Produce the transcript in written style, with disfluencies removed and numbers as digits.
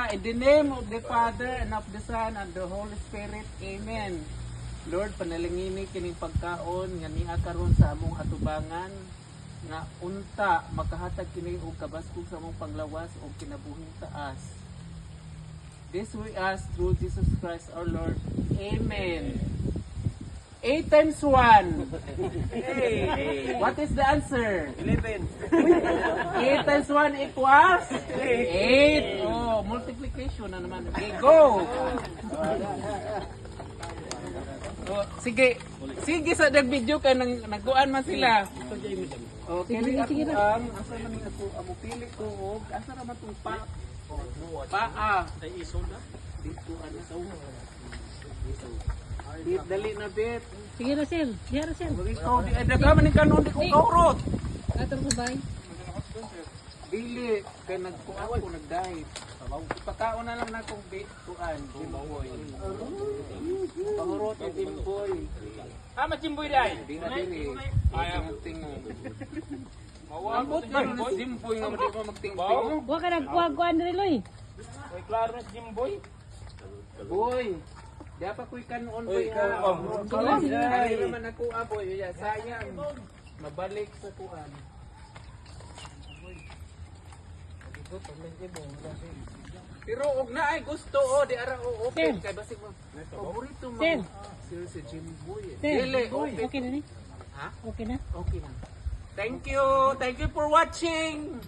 In the name of the Father, and of the Son, and the Holy Spirit. Amen. Lord, panalangini kining pagkaon nga niya karon sa among atubangan nga unta makahatag kini og kabaskog sa among panglawas o kinabuhing taas. This we ask through Jesus Christ our Lord. Amen. 8 times 1. Hey. What is the answer? 11. 8 times 1 equals 8. Oh, multiplication na naman. Okay, go! Oh, sige. Sige sa nag-video kay nagkuan man sila. Okay, sige na. Asa man ni ako amo pili ko og asa ra man tong paa. Ay isod na. Dito ano sa dali na bit. Sige Rosel, diya Rosel. Ikaw di daga man ni kanon di ko kaurot. Atong sabay. Dili kay nagkuan ko nagdahit. Ipakaon na lang na kong kuan, Jimboy. Pangurot ni Jimboy. Jimboy dai. Di na dili. Ayaw tingog. Mawabot man ni Jimboy nga di pa magtingting. Wa ka nagkuha-kuha diri loy. Oy klaro na si Jimboy. Boy. Di pa ko'y kanon boy. Sige. Ay naman ako aboy. Sayang. Mabalik sa kuan. Pero og na ay gusto di ara o open kay basig mo. Paborito mo. Si Jimboy. Dili open. Okay na ni? Ha? Okay na? Okay na. Thank you. Thank you for watching.